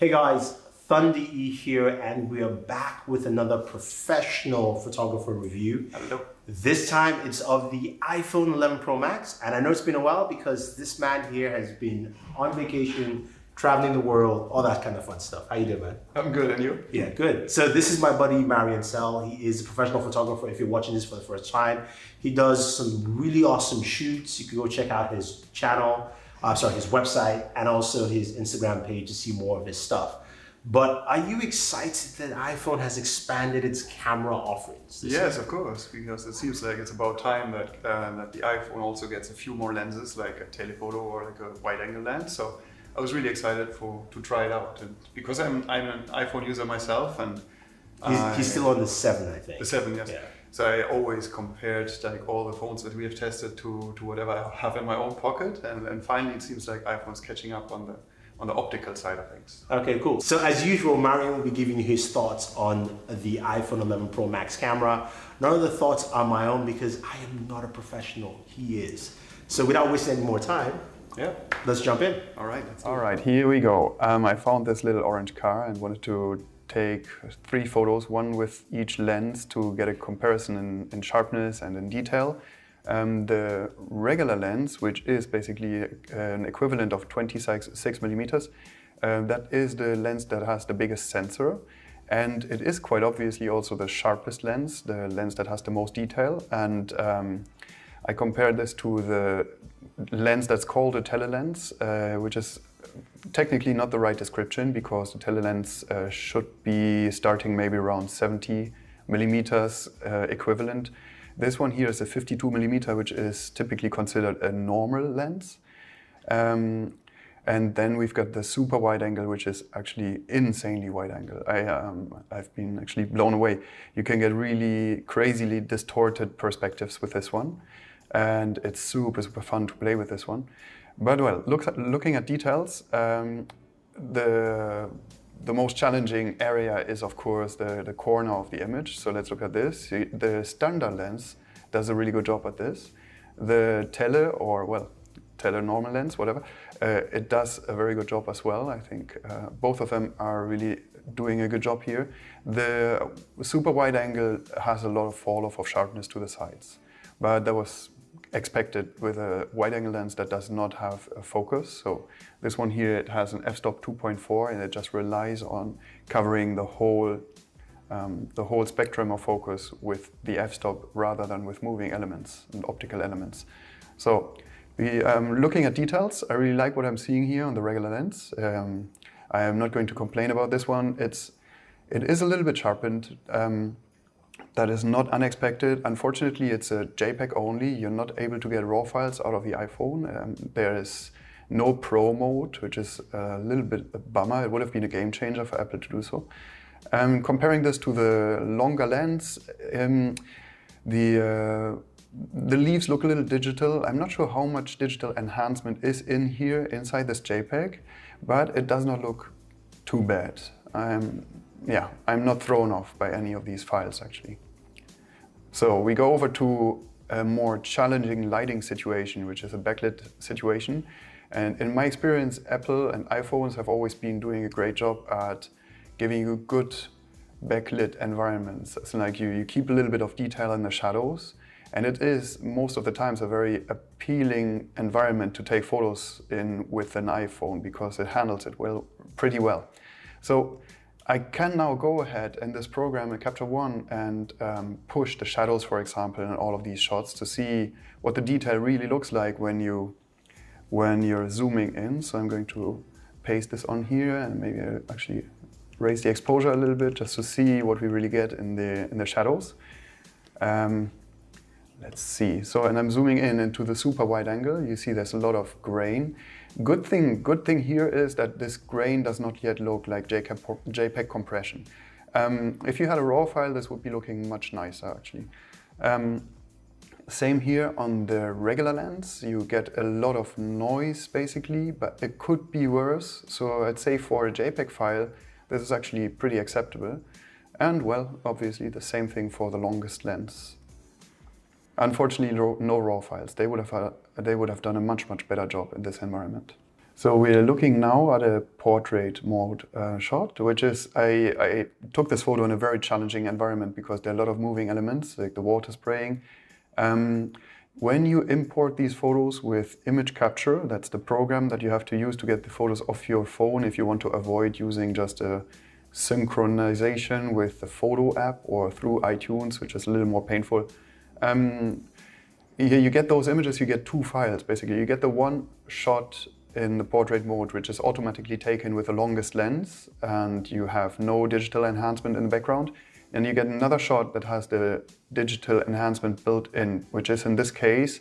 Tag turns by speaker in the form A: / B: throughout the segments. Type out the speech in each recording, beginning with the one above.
A: Hey guys, Thunder E here, and we are back with another professional photographer review.
B: Hello.
A: This time it's of the iPhone 11 Pro Max, and I know it's been a while because this man here has been on vacation, traveling the world, all that kind of fun stuff. How you doing, man?
B: I'm good, and you?
A: Yeah, good. So this is my buddy Marion Sell. He is a professional photographer. If you're watching this for the first time, he does some really awesome shoots. You can go check out his channel, his website, and also his Instagram page to see more of his stuff. But are you excited that iPhone has expanded its camera offerings?
B: Yes, of course, because it seems like it's about time that the iPhone also gets a few more lenses, like a telephoto or like a wide-angle lens. So I was really excited to try it out, and because I'm an iPhone user myself, and
A: he's still on the 7, I think.
B: The 7, yes.
A: Yeah.
B: So I always compared like all the phones that we have tested to whatever I have in my own pocket, and finally it seems like iPhone's catching up on the optical side of things.
A: Okay, cool. So as usual, Marion will be giving you his thoughts on the iPhone 11 Pro Max camera. None of the thoughts are my own because I am not a professional. He is. So without wasting any more time, let's jump in.
B: All right.
C: All right, here we go. I found this little orange car and wanted to take 3 photos, one with each lens to get a comparison in sharpness and in detail. The regular lens, which is basically an equivalent of 26 millimeters, that is the lens that has the biggest sensor, and it is quite obviously also the sharpest lens, the lens that has the most detail. And I compared this to the lens that's called a telelens, which is technically not the right description because the telelens should be starting maybe around 70 millimeters equivalent. This one here is a 52 millimeter, which is typically considered a normal lens. And then we've got the super wide angle, which is actually insanely wide angle. I've been actually blown away. You can get really crazily distorted perspectives with this one. And it's super, super fun to play with this one. But well, looking at details, the most challenging area is, of course, the corner of the image. So let's look at this. The standard lens does a really good job at this. The tele normal lens, whatever, it does a very good job as well. I think both of them are really doing a good job here. The super wide angle has a lot of fall off of sharpness to the sides, but that was expected with a wide-angle lens that does not have a focus. So this one here, it has an f-stop 2.4 and it just relies on covering the whole spectrum of focus with the f-stop rather than with moving elements and optical elements. So looking at details, I really like what I'm seeing here on the regular lens. I am not going to complain about this one. It is a little bit sharpened. That is not unexpected. Unfortunately, it's a JPEG only. You're not able to get RAW files out of the iPhone. There is no Pro mode, which is a little bit a bummer. It would have been a game changer for Apple to do so. Comparing this to the longer lens, the leaves look a little digital. I'm not sure how much digital enhancement is in here inside this JPEG, but it does not look too bad. I'm not thrown off by any of these files actually. So we go over to a more challenging lighting situation, which is a backlit situation. And in my experience, Apple and iPhones have always been doing a great job at giving you good backlit environments. It's like you keep a little bit of detail in the shadows, and it is most of the times a very appealing environment to take photos in with an iPhone because it handles it pretty well. So I can now go ahead in this program in Capture One and push the shadows, for example, in all of these shots to see what the detail really looks like when you're zooming in. So I'm going to paste this on here and maybe actually raise the exposure a little bit just to see what we really get in the shadows. Let's see. So, and I'm zooming in into the super wide angle. You see there's a lot of grain. Good thing here is that this grain does not yet look like JPEG compression. If you had a RAW file, this would be looking much nicer actually. Same here on the regular lens. You get a lot of noise basically, but it could be worse. So I'd say for a JPEG file, this is actually pretty acceptable. And well, obviously the same thing for the longest lens. Unfortunately, no RAW files. They would have done a much better job in this environment. So we're looking now at a portrait mode shot, which is, I took this photo in a very challenging environment because there are a lot of moving elements, like the water spraying. When you import these photos with image capture, that's the program that you have to use to get the photos off your phone if you want to avoid using just a synchronization with the photo app or through iTunes, which is a little more painful. You get those images, you get two files basically. You get the one shot in the portrait mode, which is automatically taken with the longest lens, and you have no digital enhancement in the background. And you get another shot that has the digital enhancement built in, which is in this case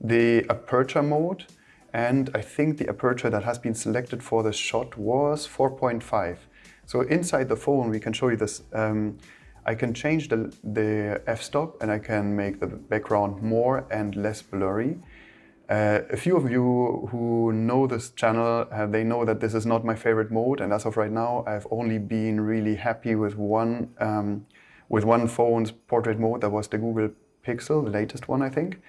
C: the aperture mode. And I think the aperture that has been selected for this shot was 4.5. So inside the phone, we can show you this. I can change the f-stop and I can make the background more and less blurry. A few of you who know this channel, they know that this is not my favorite mode, and as of right now, I've only been really happy with one phone's portrait mode. That was the Google Pixel, the latest one, I think.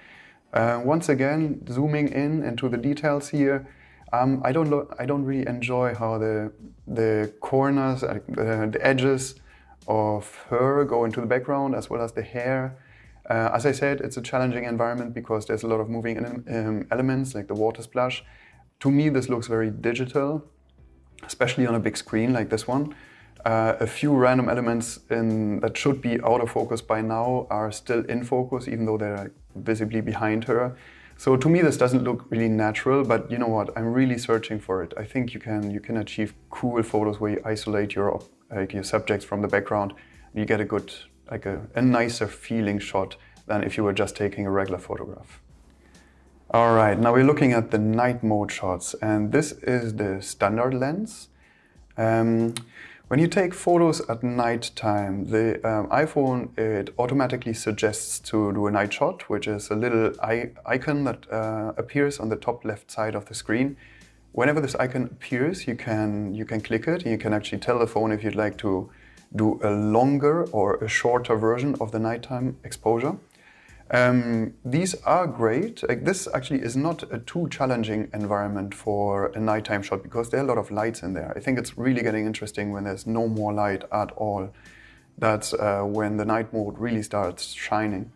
C: Once again, zooming in into the details here, I don't really enjoy how the corners, the edges of her go into the background, as well as the hair. As I said, it's a challenging environment because there's a lot of moving elements, like the water splash. To me, this looks very digital, especially on a big screen like this one. A few random elements that should be out of focus by now are still in focus, even though they're visibly behind her. So to me, this doesn't look really natural, but you know what? I'm really searching for it. I think you can achieve cool photos where you isolate your subjects from the background. And you get a good, a nicer feeling shot than if you were just taking a regular photograph. All right, now we're looking at the night mode shots, and this is the standard lens. When you take photos at night time, the iPhone, it automatically suggests to do a night shot, which is a little icon that appears on the top left side of the screen. Whenever this icon appears, you can click it, and you can actually tell the phone if you'd like to do a longer or a shorter version of the nighttime exposure. These are great. This actually is not a too challenging environment for a nighttime shot because there are a lot of lights in there. I think it's really getting interesting when there's no more light at all. That's when the night mode really starts shining.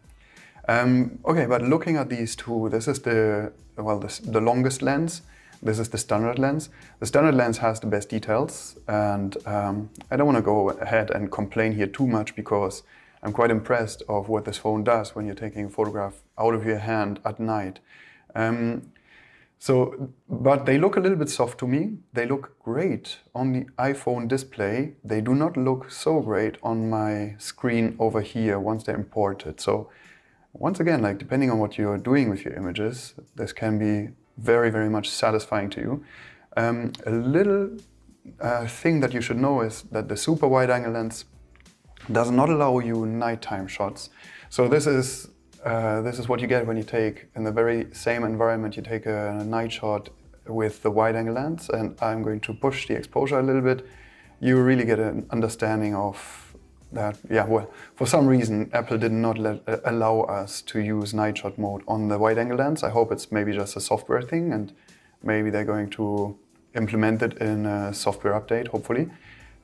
C: Okay, but looking at these two, this is the longest lens. This is the standard lens. The standard lens has the best details, and I don't want to go ahead and complain here too much because I'm quite impressed of what this phone does when you're taking a photograph out of your hand at night. But they look a little bit soft to me. They look great on the iPhone display. They do not look so great on my screen over here once they're imported. So once again, depending on what you're doing with your images, this can be very, very much satisfying to you. A little thing that you should know is that the super wide angle lens does not allow you nighttime shots. So this is what you get when you take, in the very same environment, you take a night shot with the wide angle lens, and I'm going to push the exposure a little bit. You really get an understanding of that. Yeah, well, for some reason, Apple did not allow us to use night shot mode on the wide angle lens. I hope it's maybe just a software thing, and maybe they're going to implement it in a software update, hopefully.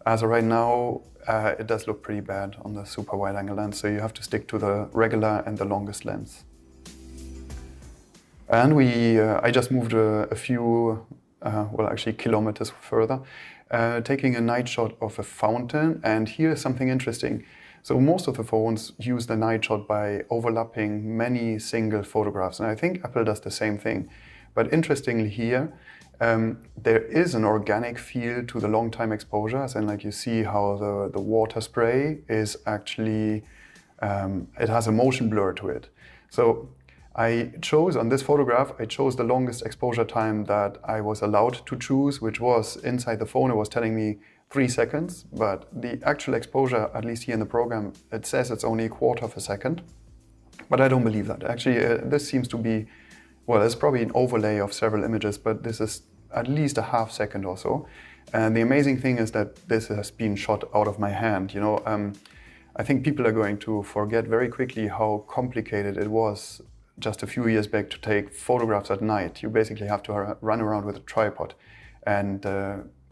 C: As of right now, it does look pretty bad on the super wide angle lens, so you have to stick to the regular and the longest lens. And I just moved a few, actually kilometers further, taking a night shot of a fountain. And here's something interesting. So most of the phones use the night shot by overlapping many single photographs, and I think Apple does the same thing. But interestingly here, there is an organic feel to the long time exposures, and you see how the water spray is actually, it has a motion blur to it. So I chose, on this photograph, I chose the longest exposure time that I was allowed to choose, which was inside the phone. It was telling me 3 seconds, but the actual exposure, at least here in the program, it says it's only 1/4 of a second. But I don't believe that. Actually, this seems to be, well, it's probably an overlay of several images, but this is at least a half second or so. And the amazing thing is that this has been shot out of my hand. I think people are going to forget very quickly how complicated it was just a few years back to take photographs at night. You basically have to run around with a tripod. And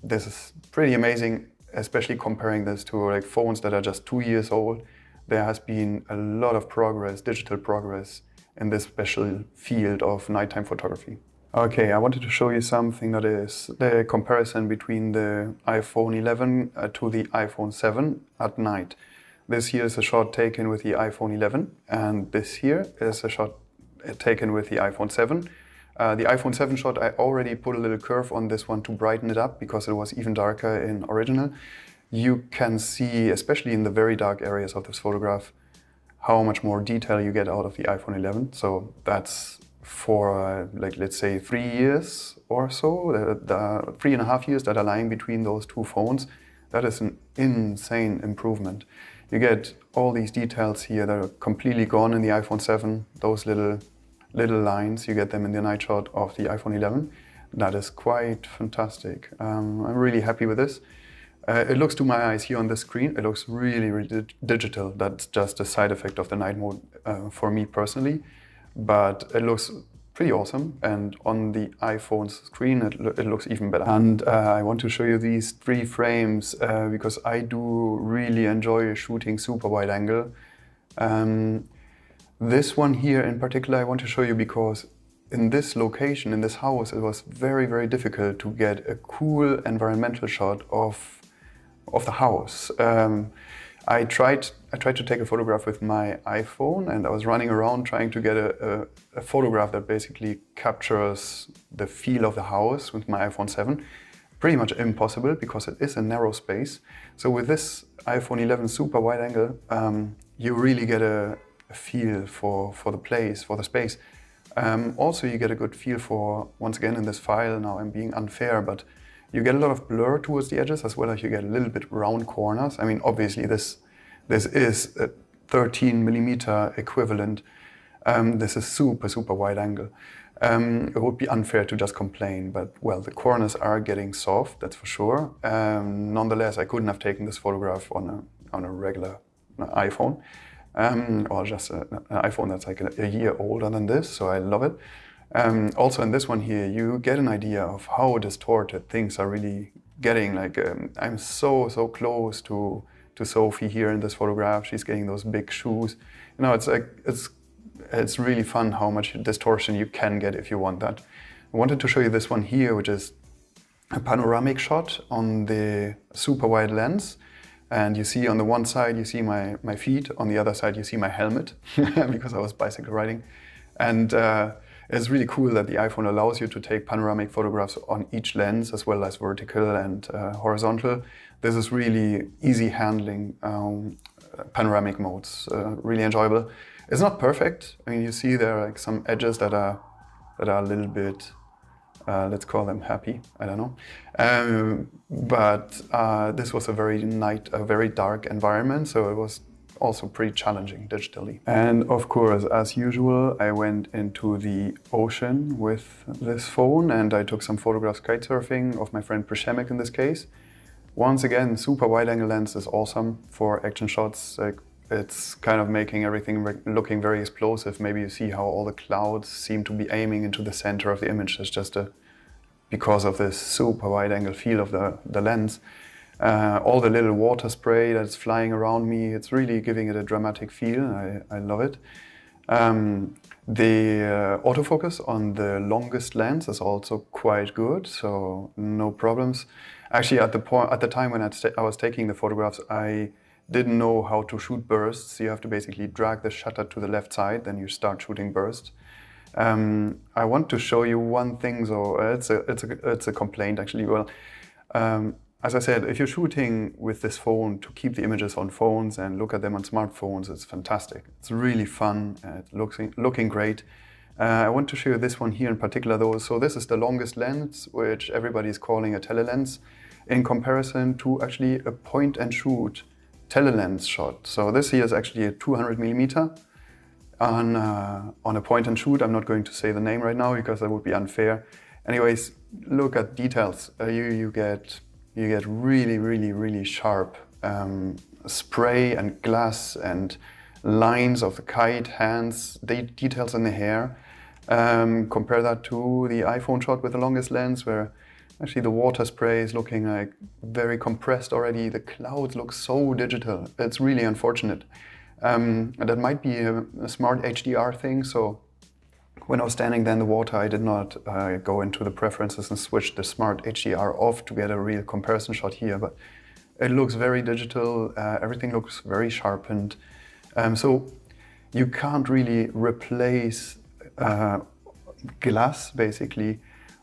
C: this is pretty amazing, especially comparing this to like phones that are just 2 years old. There has been a lot of progress, digital progress, in this special field of nighttime photography. Okay, I wanted to show you something that is the comparison between the iPhone 11 to the iPhone 7 at night. This here is a shot taken with the iPhone 11, and this here is a shot taken with the iPhone 7. The iPhone 7 shot, I already put a little curve on this one to brighten it up because it was even darker in original. You can see, especially in the very dark areas of this photograph, how much more detail you get out of the iPhone 11. So that's for like, let's say 3 years or so, the 3.5 years that are lying between those two phones. That is an insane improvement. You get all these details here that are completely gone in the iPhone 7, those little lines, you get them in the night shot of the iPhone 11. That is quite fantastic. I'm really happy with this. It looks to my eyes here on the screen, it looks really, really digital. That's just a side effect of the night mode for me personally. But it looks pretty awesome, and on the iPhone's screen it looks even better. And I want to show you these 3 frames because I do really enjoy shooting super wide angle. This one here in particular I want to show you because in this location, in this house, it was very, very difficult to get a cool environmental shot of the house. I tried to take a photograph with my iPhone, and I was running around trying to get a photograph that basically captures the feel of the house with my iPhone 7. Pretty much impossible because it is a narrow space. So with this iPhone 11 super wide angle, you really get a feel for the place, for the space. Also, you get a good feel for, once again in this file, now I'm being unfair, but you get a lot of blur towards the edges as well as you get a little bit round corners. I mean, obviously this is a 13mm equivalent. This is super wide angle. It would be unfair to just complain, but well, the corners are getting soft, that's for sure. Nonetheless, I couldn't have taken this photograph on a regular iPhone. Or just an iPhone that's like a year older than this, so I love it. Also in this one here, you get an idea of how distorted things are really getting. Like I'm so close to Sophie here in this photograph. She's getting those big shoes. You know, it's like it's really fun how much distortion you can get if you want that. I wanted to show you this one here, which is a panoramic shot on the super wide lens. And you see on the one side, you see my feet. On the other side, you see my helmet because I was bicycle riding. And it's really cool that the iPhone allows you to take panoramic photographs on each lens as well as vertical and horizontal. This is really easy handling panoramic modes, really enjoyable. It's not perfect. I mean, you see there are like some edges that are a little bit, let's call them happy, I don't know. But this was a very dark environment, so it was also pretty challenging digitally. And of course, as usual, I went into the ocean with this phone and I took some photographs kite surfing of my friend Przemek in this case. Once again, super wide angle lens is awesome for action shots. Like, it's kind of making everything looking very explosive. Maybe you see how all the clouds seem to be aiming into the center of the image. It's just because of this super wide angle feel of the lens. All the little water spray that's flying around me, it's really giving it a dramatic feel. I love it. The autofocus on the longest lens is also quite good, so no problems. Actually, at the time when I was taking the photographs, I didn't know how to shoot bursts. You have to basically drag the shutter to the left side, then you start shooting bursts. I want to show you one thing, so it's a complaint actually. Well, as I said, if you're shooting with this phone to keep the images on phones and look at them on smartphones, it's fantastic. It's really fun. It's looking great. I want to show you this one here in particular though. So this is the longest lens, which everybody is calling a telelens, in comparison to actually a point and shoot telelens shot. So this here is actually a 200mm on a point and shoot. I'm not going to say the name right now because that would be unfair. Anyways, look at details. You get really sharp spray and glass and lines of the kite, hands, details in the hair. Compare that to the iPhone shot with the longest lens, where actually the water spray is looking like very compressed already. The clouds look so digital. It's really unfortunate. And that might be a smart HDR thing. So when I was standing there in the water, I did not go into the preferences and switch the smart HDR off to get a real comparison shot here. But it looks very digital. Everything looks very sharpened. So you can't really replace glass basically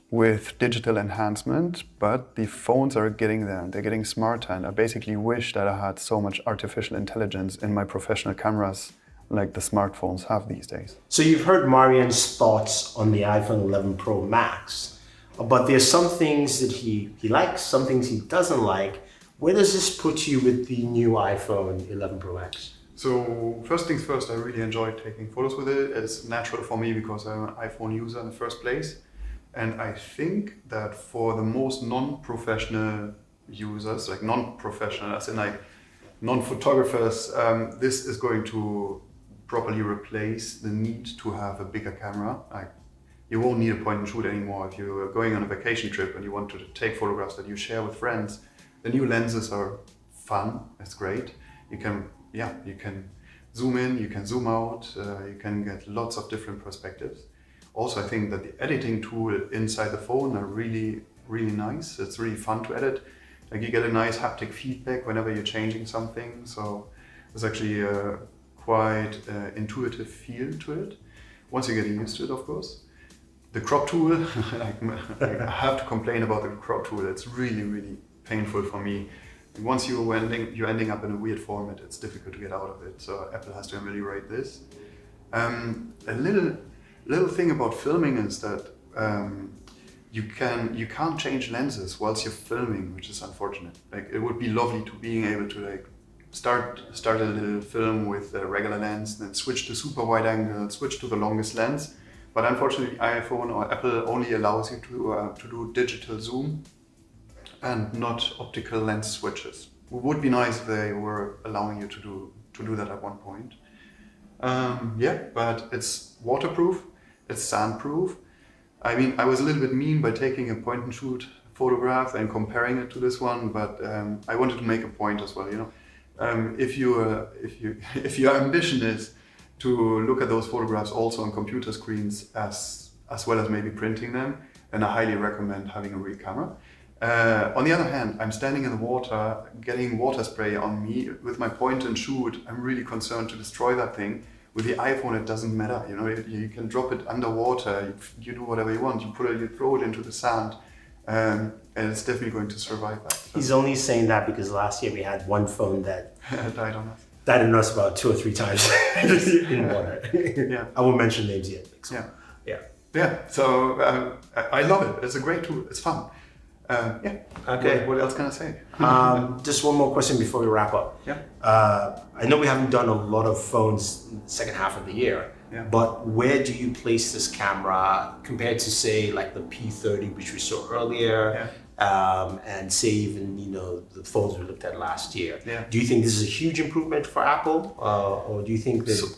C: with digital enhancement, but the phones are getting there. They're getting smarter, and I basically wish that I had so much artificial intelligence in my professional cameras like the smartphones have these days.
A: So you've heard Marian's thoughts on the iPhone 11 Pro Max, but there's some things that he likes, some things he doesn't like. Where does this put you with the new iPhone 11 Pro Max?
B: So first things first, I really enjoyed taking photos with it. It's natural for me because I'm an iPhone user in the first place. And I think that for the most non-professional users, like non-professional, as in like non-photographers, this is going to properly replace the need to have a bigger camera. You won't need a point and shoot anymore. If you're going on a vacation trip and you want to take photographs that you share with friends, the new lenses are fun. It's great. You can zoom in, you can zoom out, you can get lots of different perspectives. Also, I think that the editing tool inside the phone are really, really nice. It's really fun to edit. Like you get a nice haptic feedback whenever you're changing something. So there's actually a quite intuitive feel to it. Once you're getting used to it, of course. The crop tool, I have to complain about the crop tool. It's really, really painful for me. And once you're ending up in a weird format, it's difficult to get out of it. So Apple has to ameliorate this. A little thing about filming is that you can't change lenses whilst you're filming, which is unfortunate. Like it would be lovely to being able to like start a little film with a regular lens, then switch to super wide angle, switch to the longest lens. But unfortunately, iPhone or Apple only allows you to do digital zoom and not optical lens switches. It would be nice if they were allowing you to do that at one point. But it's waterproof, it's sandproof. I mean, I was a little bit mean by taking a point and shoot photograph and comparing it to this one, but I wanted to make a point as well. You know, if your ambition is to look at those photographs also on computer screens as well as maybe printing them, then I highly recommend having a real camera. On the other hand, I'm standing in the water, getting water spray on me with my point and shoot. I'm really concerned to destroy that thing. With the iPhone, it doesn't matter. You know, you can drop it underwater. You do whatever you want. You throw it into the sand, and it's definitely going to survive that. So.
A: He's only saying that because last year we had one phone that
B: died on us.
A: Died on us about 2 or 3 times in water.
B: Yeah,
A: I won't mention names yet. So,
B: yeah. So I love it. It's a great tool. It's fun. Okay. What else can I say?
A: Just one more question before we wrap up.
B: Yeah.
A: I know we haven't done a lot of phones in the second half of the year, but where do you place this camera compared to say like the P30, which we saw earlier, and say even the phones we looked at last year?
B: Yeah.
A: Do you think this is a huge improvement for Apple, or do you think that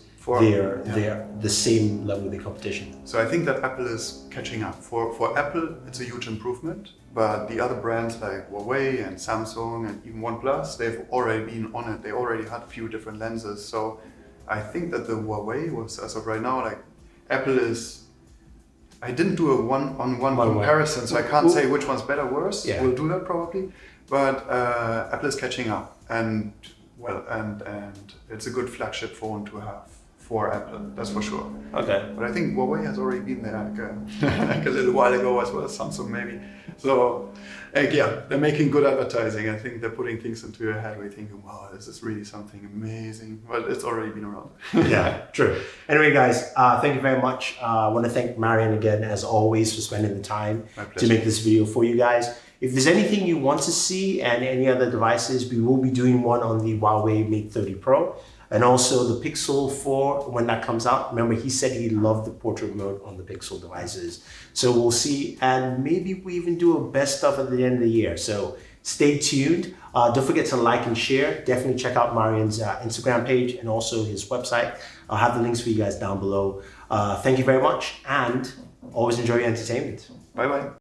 A: they're the same level of the competition?
B: So I think that Apple is catching up. For Apple, it's a huge improvement, but the other brands like Huawei and Samsung and even OnePlus, they've already been on it. They already had a few different lenses. So I think that the Huawei was, as of right now, like Apple is, I didn't do a one-on-one comparison, so I can't say which one's better or worse. Yeah. We'll do that probably, but Apple is catching up, and it's a good flagship phone to have for Apple, that's for sure.
A: Okay.
B: But I think Huawei has already been there like a little while ago as well as Samsung maybe. So they're making good advertising. I think they're putting things into your head where you're thinking, wow, this is really something amazing. But it's already been around.
A: Yeah, true. Anyway, guys, thank you very much. I want to thank Marian again, as always, for spending the time to make this video for you guys. If there's anything you want to see and any other devices, we will be doing one on the Huawei Mate 30 Pro. And also the Pixel 4, when that comes out. Remember, he said he loved the portrait mode on the Pixel devices. So we'll see. And maybe we even do a best stuff at the end of the year. So Stay tuned. Don't forget to like and share. Definitely check out Marian's Instagram page and also his website. I'll have the links for you guys down below. Thank you very much, and always enjoy your entertainment.
B: Bye-bye.